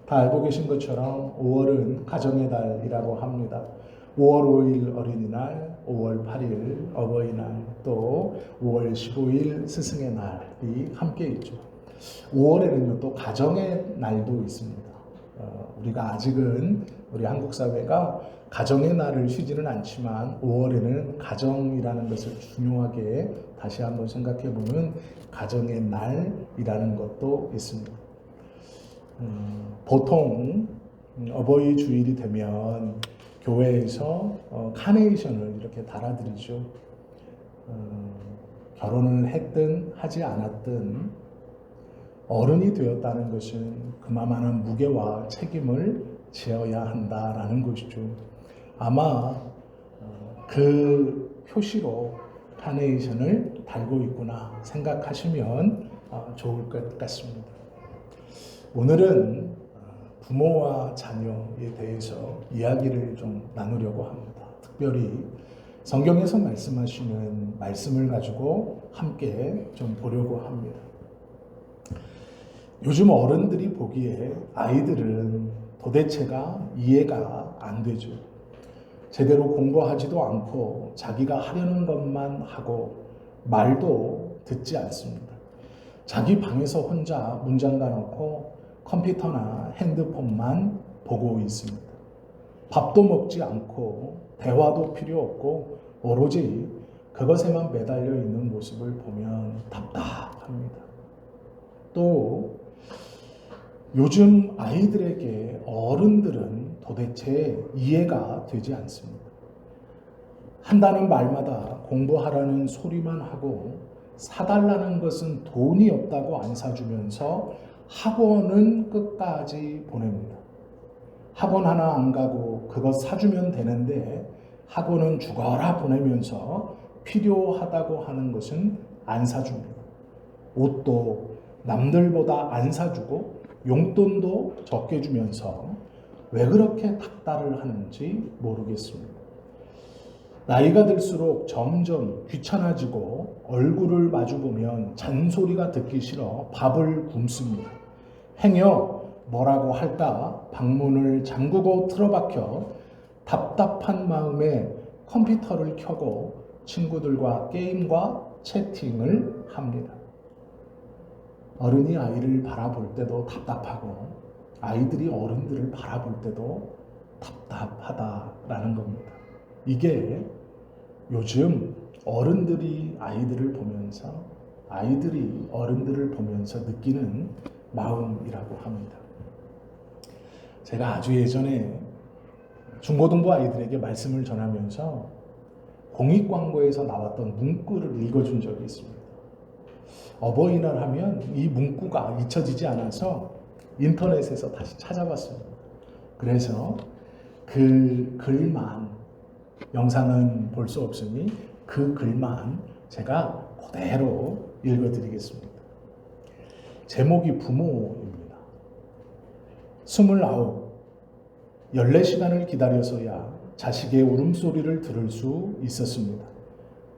다 알고 계신 것처럼 5월은 가정의 달이라고 합니다. 5월 5일 어린이날, 5월 8일 어버이날, 또 5월 15일 스승의 날이 함께 있죠. 5월에는요 또 가정의 날도 있습니다. 우리가 아직은 우리 한국 사회가 가정의 날을 쉬지는 않지만 5월에는 가정이라는 것을 중요하게 다시 한번 생각해 보면 가정의 날이라는 것도 있습니다. 보통 어버이 주일이 되면 교회에서 카네이션을 이렇게 달아드리죠. 결혼을 했든 하지 않았든 어른이 되었다는 것은 그만한 무게와 책임을 지어야 한다라는 것이죠. 아마 그 표시로 카네이션을 달고 있구나 생각하시면 좋을 것 같습니다. 오늘은 부모와 자녀에 대해서 이야기를 좀 나누려고 합니다. 특별히 성경에서 말씀하시는 말씀을 가지고 함께 좀 보려고 합니다. 요즘 어른들이 보기에 아이들은 도대체가 이해가 안 되죠. 제대로 공부하지도 않고 자기가 하려는 것만 하고 말도 듣지 않습니다. 자기 방에서 혼자 문 잠가 놓고 컴퓨터나 핸드폰만 보고 있습니다. 밥도 먹지 않고 대화도 필요 없고 오로지 그것에만 매달려 있는 모습을 보면 답답합니다. 또 요즘 아이들에게 어른들은 도대체 이해가 되지 않습니다. 한다는 말마다 공부하라는 소리만 하고 사달라는 것은 돈이 없다고 안 사주면서 학원은 끝까지 보냅니다. 학원 하나 안 가고 그것 사주면 되는데 학원은 죽어라 보내면서 필요하다고 하는 것은 안 사줍니다. 옷도 남들보다 안 사주고 용돈도 적게 주면서 왜 그렇게 닥달을 하는지 모르겠습니다. 나이가 들수록 점점 귀찮아지고 얼굴을 마주보면 잔소리가 듣기 싫어 밥을 굶습니다. 행여 뭐라고 할까 방문을 잠그고 틀어박혀 답답한 마음에 컴퓨터를 켜고 친구들과 게임과 채팅을 합니다. 어른이 아이를 바라볼 때도 답답하고 아이들이 어른들을 바라볼 때도 답답하다라는 겁니다. 이게 요즘 어른들이 아이들을 보면서 아이들이 어른들을 보면서 느끼는 마음이라고 합니다. 제가 아주 예전에 중고등부 아이들에게 말씀을 전하면서 공익광고에서 나왔던 문구를 읽어준 적이 있습니다. 어버이날 하면 이 문구가 잊혀지지 않아서 인터넷에서 다시 찾아봤습니다. 그래서 그 글만, 영상은 볼 수 없으니 그 글만 제가 그대로 읽어드리겠습니다. 제목이 부모입니다. 29, 14시간을 기다려서야 자식의 울음소리를 들을 수 있었습니다.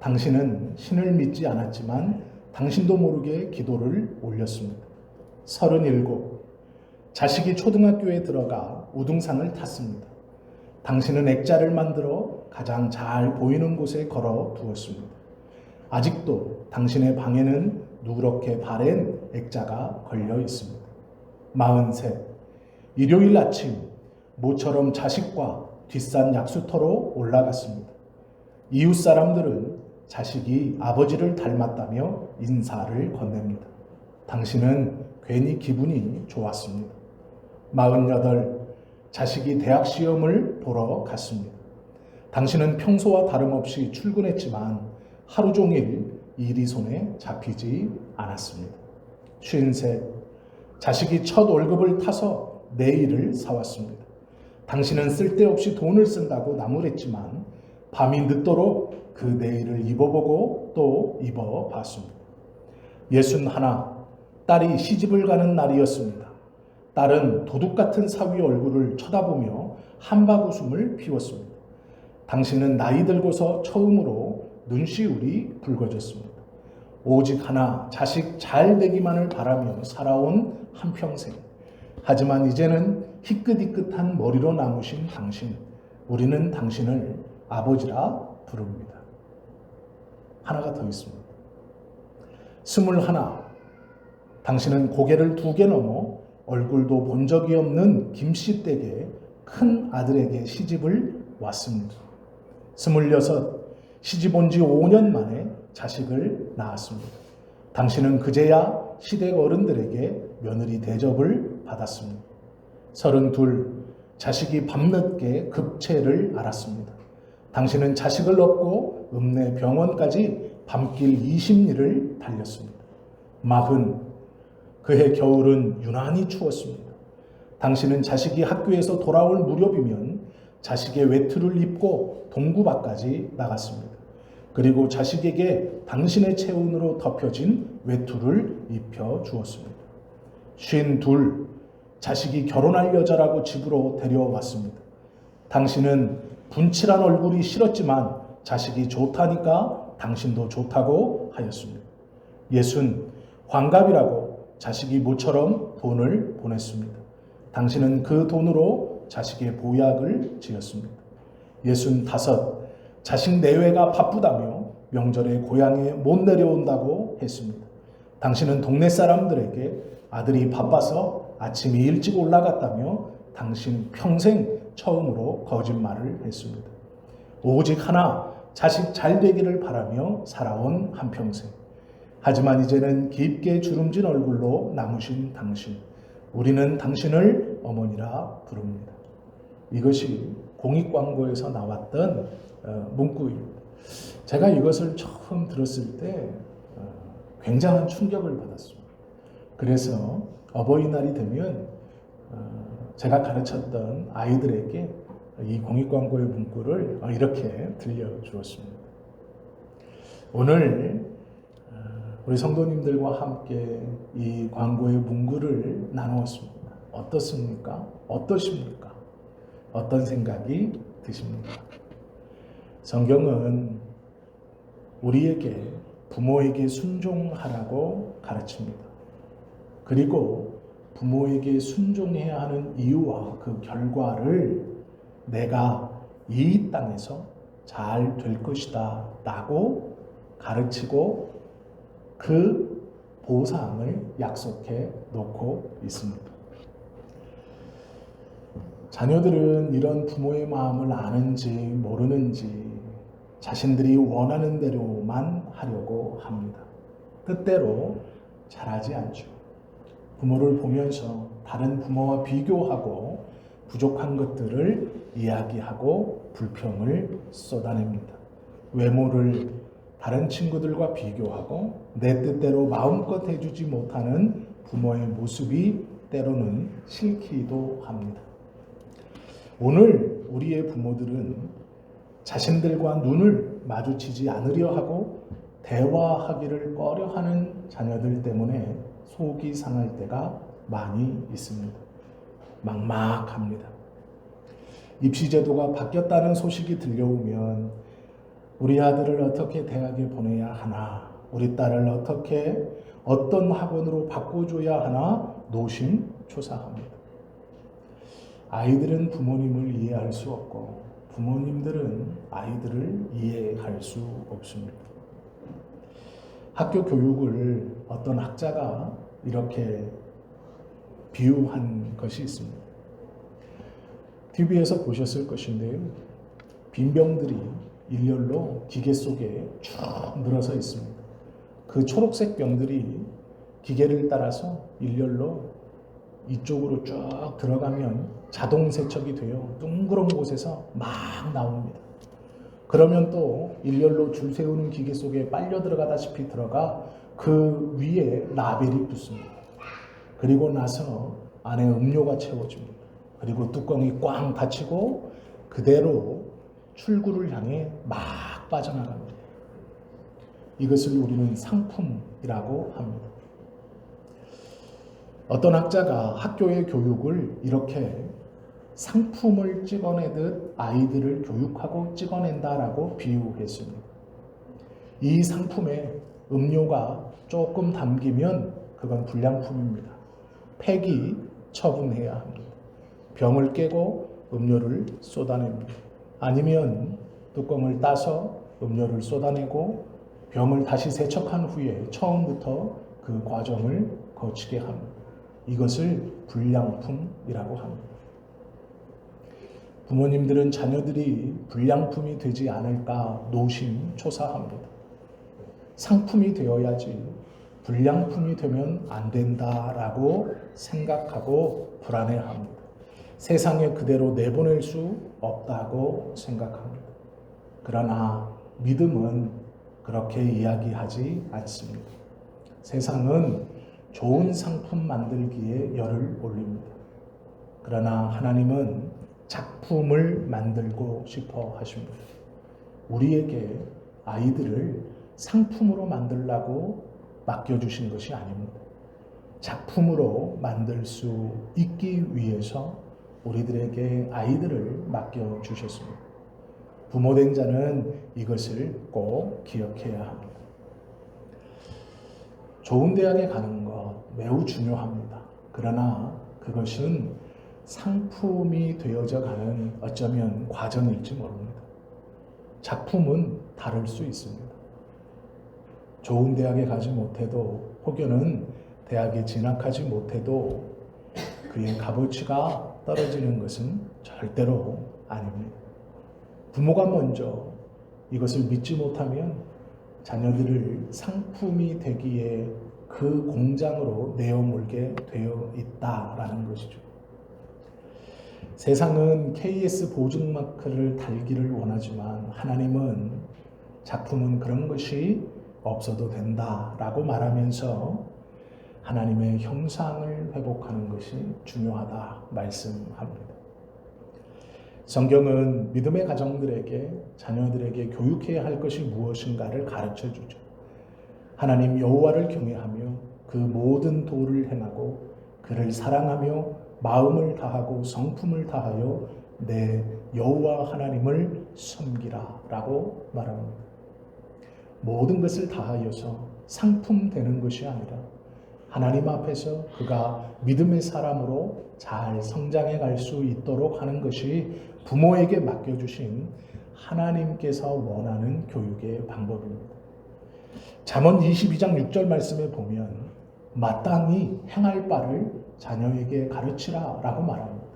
당신은 신을 믿지 않았지만 당신도 모르게 기도를 올렸습니다. 37, 자식이 초등학교에 들어가 우등산을 탔습니다. 당신은 액자를 만들어 가장 잘 보이는 곳에 걸어 두었습니다. 아직도 당신의 방에는 누렇게 바랜 액자가 걸려 있습니다. 43, 일요일 아침 모처럼 자식과 뒷산 약수터로 올라갔습니다. 이웃 사람들은 자식이 아버지를 닮았다며 인사를 건넵니다. 당신은 괜히 기분이 좋았습니다. 48, 자식이 대학 시험을 보러 갔습니다. 당신은 평소와 다름없이 출근했지만 하루 종일 일이 손에 잡히지 않았습니다. 53, 자식이 첫 월급을 타서 네일을 사왔습니다. 당신은 쓸데없이 돈을 쓴다고 나무랬지만 밤이 늦도록 그 네일을 입어보고 또 입어봤습니다. 61, 딸이 시집을 가는 날이었습니다. 딸은 도둑 같은 사위의 얼굴을 쳐다보며 한바구음을 피웠습니다. 당신은 나이 들고서 처음으로 눈시울이 붉어졌습니다. 오직 하나 자식 잘 되기만을 바라며 살아온 한평생. 하지만 이제는 희끗희끗한 머리로 남으신 당신, 우리는 당신을 아버지라 부릅니다. 하나가 더 있습니다. 21, 당신은 고개를 2개 넘어 얼굴도 본 적이 없는 김씨 댁에 큰 아들에게 시집을 왔습니다. 26, 시집 온 지 5년 만에 자식을 낳았습니다. 당신은 그제야 시댁 어른들에게 며느리 대접을 받았습니다. 32, 자식이 밤늦게 급체를 앓았습니다. 당신은 자식을 얻고 읍내 병원까지 밤길 20리를 달렸습니다. 40, 그해 겨울은 유난히 추웠습니다. 당신은 자식이 학교에서 돌아올 무렵이면 자식의 외투를 입고 동구 밖까지 나갔습니다. 그리고 자식에게 당신의 체온으로 덮여진 외투를 입혀 주었습니다. 52, 자식이 결혼할 여자라고 집으로 데려왔습니다. 당신은 분칠한 얼굴이 싫었지만 자식이 좋다니까 당신도 좋다고 하였습니다. 60, 환갑이라고 자식이 모처럼 돈을 보냈습니다. 당신은 그 돈으로 자식의 보약을 지었습니다. 65, 자식 내외가 바쁘다며 명절에 고향에 못 내려온다고 했습니다. 당신은 동네 사람들에게 아들이 바빠서 아침에 일찍 올라갔다며 당신 평생 처음으로 거짓말을 했습니다. 오직 하나, 자식 잘 되기를 바라며 살아온 한평생. 하지만 이제는 깊게 주름진 얼굴로 남으신 당신, 우리는 당신을 어머니라 부릅니다. 이것이 공익광고에서 나왔던 문구입니다. 제가 이것을 처음 들었을 때 굉장한 충격을 받았습니다. 그래서 어버이날이 되면 제가 가르쳤던 아이들에게 이 공익광고의 문구를 이렇게 들려주었습니다. 오늘 우리 성도님들과 함께 이 광고의 문구를 나누었습니다. 어떻습니까? 어떠십니까? 어떤 생각이 드십니까? 성경은 우리에게 부모에게 순종하라고 가르칩니다. 그리고 부모에게 순종해야 하는 이유와 그 결과를 내가 이 땅에서 잘 될 것이다 라고 가르치고 그 보상을 약속해 놓고 있습니다. 자녀들은 이런 부모의 마음을 아는지 모르는지 자신들이 원하는 대로만 하려고 합니다. 뜻대로 잘하지 않죠. 부모를 보면서 다른 부모와 비교하고 부족한 것들을 이야기하고 불평을 쏟아냅니다. 외모를 다른 친구들과 비교하고 내 뜻대로 마음껏 해주지 못하는 부모의 모습이 때로는 싫기도 합니다. 오늘 우리의 부모들은 자신들과 눈을 마주치지 않으려 하고 대화하기를 꺼려하는 자녀들 때문에 속이 상할 때가 많이 있습니다. 막막합니다. 입시제도가 바뀌었다는 소식이 들려오면 우리 아들을 어떻게 대학에 보내야 하나, 우리 딸을 어떤 학원으로 바꿔줘야 하나 노심초사합니다. 아이들은 부모님을 이해할 수 없고 부모님들은 아이들을 이해할 수 없습니다. 학교 교육을 어떤 학자가 이렇게 비유한 것이 있습니다. TV에서 보셨을 것인데요. 빈병들이 일렬로 기계 속에 쭉 늘어서 있습니다. 그 초록색 병들이 기계를 따라서 일렬로 이쪽으로 쭉 들어가면 자동 세척이 되어 둥그런 곳에서 막 나옵니다. 그러면 또 일렬로 줄 세우는 기계 속에 빨려 들어가다시피 들어가 그 위에 라벨이 붙습니다. 그리고 나서 안에 음료가 채워집니다. 그리고 뚜껑이 꽝 닫히고 그대로 출구를 향해 막 빠져나갑니다. 이것을 우리는 상품이라고 합니다. 어떤 학자가 학교의 교육을 이렇게 상품을 찍어내듯 아이들을 교육하고 찍어낸다라고 비유했습니다. 이 상품에 음료가 조금 담기면 그건 불량품입니다. 팩이 처분해야 합니다. 병을 깨고 음료를 쏟아냅니다. 아니면 뚜껑을 따서 음료를 쏟아내고 병을 다시 세척한 후에 처음부터 그 과정을 거치게 합니다. 이것을 불량품이라고 합니다. 부모님들은 자녀들이 불량품이 되지 않을까 노심초사합니다. 상품이 되어야지 불량품이 되면 안 된다라고 생각하고 불안해합니다. 세상에 그대로 내보낼 수 없다고 생각합니다. 그러나 믿음은 그렇게 이야기하지 않습니다. 세상은 좋은 상품 만들기에 열을 올립니다. 그러나 하나님은 작품을 만들고 싶어 하십니다. 우리에게 아이들을 상품으로 만들라고 맡겨주신 것이 아닙니다. 작품으로 만들 수 있기 위해서 우리들에게 아이들을 맡겨주셨습니다. 부모된 자는 이것을 꼭 기억해야 합니다. 좋은 대학에 가는 것 매우 중요합니다. 그러나 그것은 상품이 되어져 가는 어쩌면 과정일지 모릅니다. 작품은 다를 수 있습니다. 좋은 대학에 가지 못해도 혹여는 대학에 진학하지 못해도 그의 값어치가 떨어지는 것은 절대로 아닙니다. 부모가 먼저 이것을 믿지 못하면 자녀들을 상품이 되기에 그 공장으로 내어몰게 되어 있다라는 것이죠. 세상은 KS 보증마크를 달기를 원하지만 하나님은 작품은 그런 것이 없어도 된다라고 말하면서 하나님의 형상을 회복하는 것이 중요하다 말씀합니다. 성경은 믿음의 가정들에게 자녀들에게 교육해야 할 것이 무엇인가를 가르쳐 주죠. 하나님 여호와를 경외하며 그 모든 도를 행하고 그를 사랑하며 마음을 다하고 성품을 다하여 내 여호와 하나님을 섬기라라고 말합니다. 모든 것을 다하여서 상품 되는 것이 아니라 하나님 앞에서 그가 믿음의 사람으로 잘 성장해 갈 수 있도록 하는 것이 부모에게 맡겨주신 하나님께서 원하는 교육의 방법입니다. 잠언 22장 6절 말씀에 보면 마땅히 행할 바를 자녀에게 가르치라 라고 말합니다.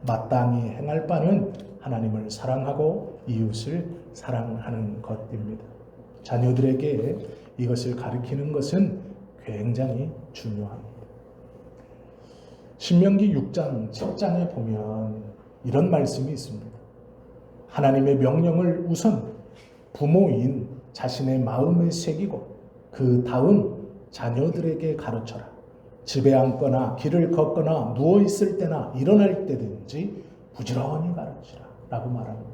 마땅히 행할 바는 하나님을 사랑하고 이웃을 사랑하는 것입니다. 자녀들에게 이것을 가르치는 것은 굉장히 중요합니다. 신명기 6장 7장에 보면 이런 말씀이 있습니다. 하나님의 명령을 우선 부모인 자신의 마음에 새기고 그 다음 자녀들에게 가르쳐라. 집에 앉거나 길을 걷거나 누워있을 때나 일어날 때든지 부지런히 가르치라 라고 말합니다.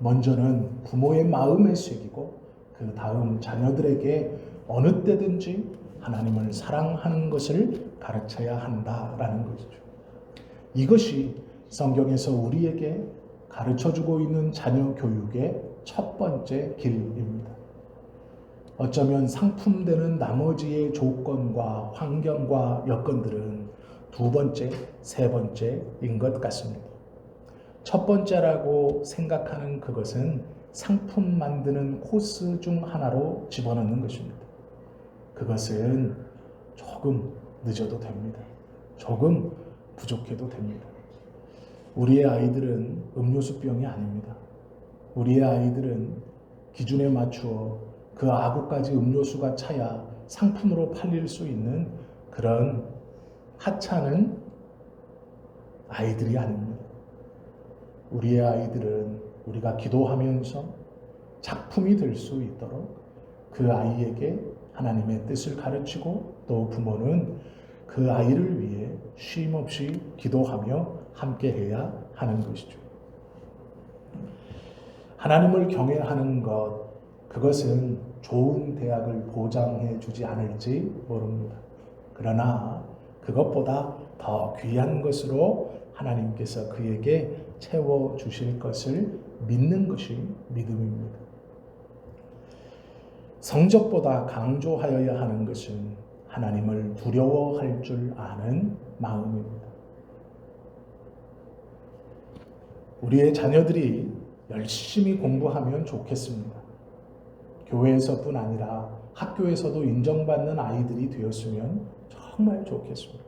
먼저는 부모의 마음에 새기고 그 다음 자녀들에게 어느 때든지 하나님을 사랑하는 것을 가르쳐야 한다라는 것이죠. 이것이 성경에서 우리에게 가르쳐주고 있는 자녀 교육의 첫 번째 길입니다. 어쩌면 상품되는 나머지의 조건과 환경과 여건들은 두 번째, 세 번째인 것 같습니다. 첫 번째라고 생각하는 그것은 상품 만드는 코스 중 하나로 집어넣는 것입니다. 그것은 조금 늦어도 됩니다. 조금 부족해도 됩니다. 우리의 아이들은 음료수병이 아닙니다. 우리의 아이들은 기준에 맞추어 그 아구까지 음료수가 차야 상품으로 팔릴 수 있는 그런 하찮은 아이들이 아닙니다. 우리의 아이들은 우리가 기도하면서 작품이 될 수 있도록 그 아이에게 하나님의 뜻을 가르치고 또 부모는 그 아이를 위해 쉼없이 기도하며 함께해야 하는 것이죠. 하나님을 경외하는 것, 그것은 좋은 대학을 보장해 주지 않을지 모릅니다. 그러나 그것보다 더 귀한 것으로 하나님께서 그에게 채워주실 것을 믿는 것이 믿음입니다. 성적보다 강조하여야 하는 것은 하나님을 두려워할 줄 아는 마음입니다. 우리의 자녀들이 열심히 공부하면 좋겠습니다. 교회에서뿐 아니라 학교에서도 인정받는 아이들이 되었으면 정말 좋겠습니다.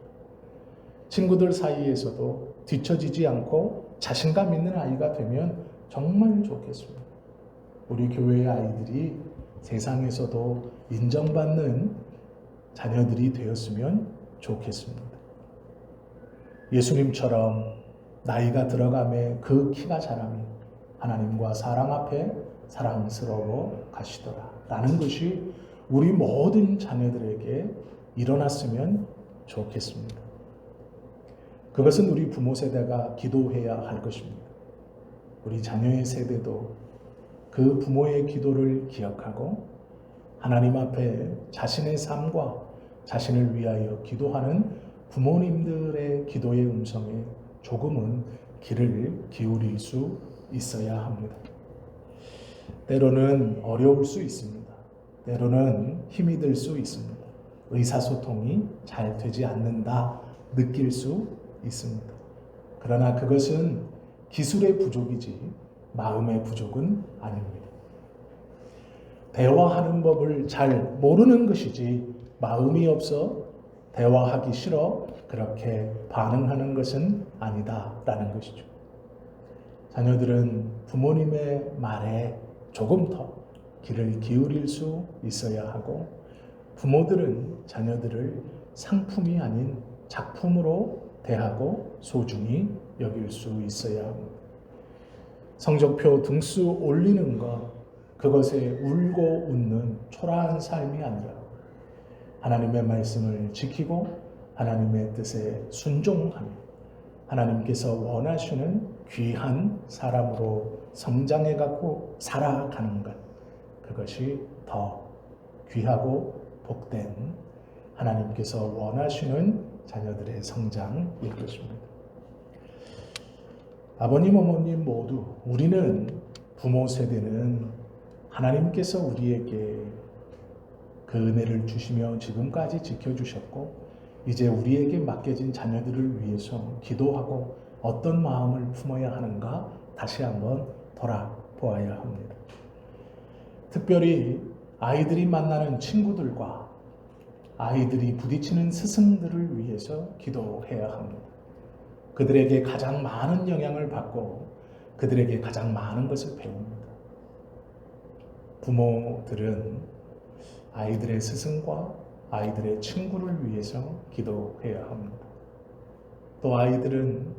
친구들 사이에서도 뒤처지지 않고 자신감 있는 아이가 되면 정말 좋겠습니다. 우리 교회의 아이들이 세상에서도 인정받는 자녀들이 되었으면 좋겠습니다. 예수님처럼 나이가 들어가매 그 키가 자라며 하나님과 사람 앞에 사랑스러워 가시더라 라는 것이 우리 모든 자녀들에게 일어났으면 좋겠습니다. 그것은 우리 부모 세대가 기도해야 할 것입니다. 우리 자녀의 세대도 그 부모의 기도를 기억하고 하나님 앞에 자신의 삶과 자신을 위하여 기도하는 부모님들의 기도의 음성에 조금은 귀를 기울일 수 있어야 합니다. 때로는 어려울 수 있습니다. 때로는 힘이 들 수 있습니다. 의사소통이 잘 되지 않는다 느낄 수 있습니다. 그러나 그것은 기술의 부족이지 마음의 부족은 아닙니다. 대화하는 법을 잘 모르는 것이지 마음이 없어 대화하기 싫어 그렇게 반응하는 것은 아니다라는 것이죠. 자녀들은 부모님의 말에 조금 더 귀를 기울일 수 있어야 하고 부모들은 자녀들을 상품이 아닌 작품으로 대하고 소중히 여길 수 있어야 합니다. 성적표 등수 올리는 것, 그것에 울고 웃는 초라한 삶이 아니라 하나님의 말씀을 지키고 하나님의 뜻에 순종하며 하나님께서 원하시는 귀한 사람으로 성장해가고 살아가는 것, 그것이 더 귀하고 복된 하나님께서 원하시는 자녀들의 성장일 것입니다. 아버님, 어머님 모두 우리는 부모 세대는 하나님께서 우리에게 그 은혜를 주시며 지금까지 지켜주셨고 이제 우리에게 맡겨진 자녀들을 위해서 기도하고 어떤 마음을 품어야 하는가 다시 한번 돌아보아야 합니다. 특별히 아이들이 만나는 친구들과 아이들이 부딪히는 스승들을 위해서 기도해야 합니다. 그들에게 가장 많은 영향을 받고 그들에게 가장 많은 것을 배웁니다. 부모들은 아이들의 스승과 아이들의 친구를 위해서 기도해야 합니다. 또 아이들은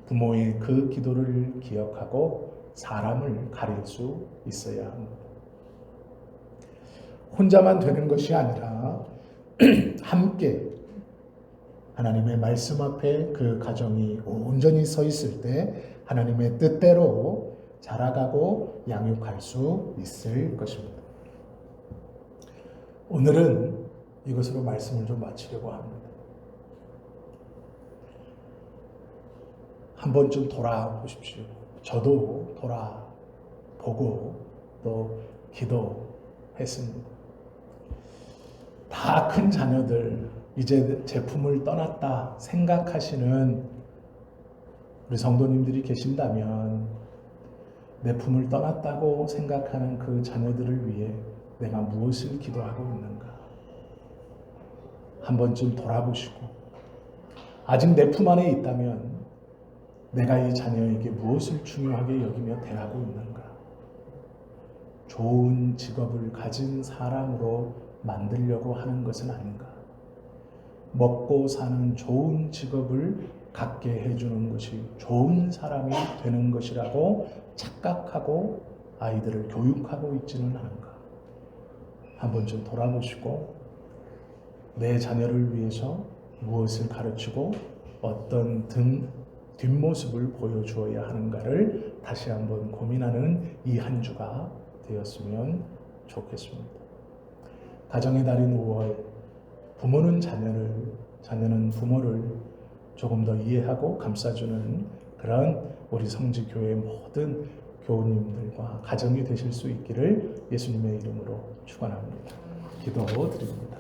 부모의 그 기도를 기억하고 사람을 가릴 수 있어야 합니다. 혼자만 되는 것이 아니라 함께 하나님의 말씀 앞에 그 가정이 온전히 서 있을 때 하나님의 뜻대로 자라가고 양육할 수 있을 것입니다. 오늘은 이것으로 말씀을 좀 마치려고 합니다. 한 번쯤 돌아보십시오. 저도 돌아보고 또 기도했습니다. 다 큰 자녀들, 이제 제 품을 떠났다 생각하시는 우리 성도님들이 계신다면 내 품을 떠났다고 생각하는 그 자녀들을 위해 내가 무엇을 기도하고 있는가? 한 번쯤 돌아보시고 아직 내 품 안에 있다면 내가 이 자녀에게 무엇을 중요하게 여기며 대하고 있는가? 좋은 직업을 가진 사람으로 만들려고 하는 것은 아닌가? 먹고 사는 좋은 직업을 갖게 해주는 것이 좋은 사람이 되는 것이라고 착각하고 아이들을 교육하고 있지는 않은가? 한 번쯤 돌아보시고 내 자녀를 위해서 무엇을 가르치고 어떤 뒷모습을 보여주어야 하는가를 다시 한번 고민하는 이 한 주가 되었으면 좋겠습니다. 가정의 달인 5월, 부모는 자녀는 부모를 조금 더 이해하고 감싸주는 그런 우리 성지교회 모든 교우님들과 가정이 되실 수 있기를 예수님의 이름으로 축원합니다. 기도드립니다.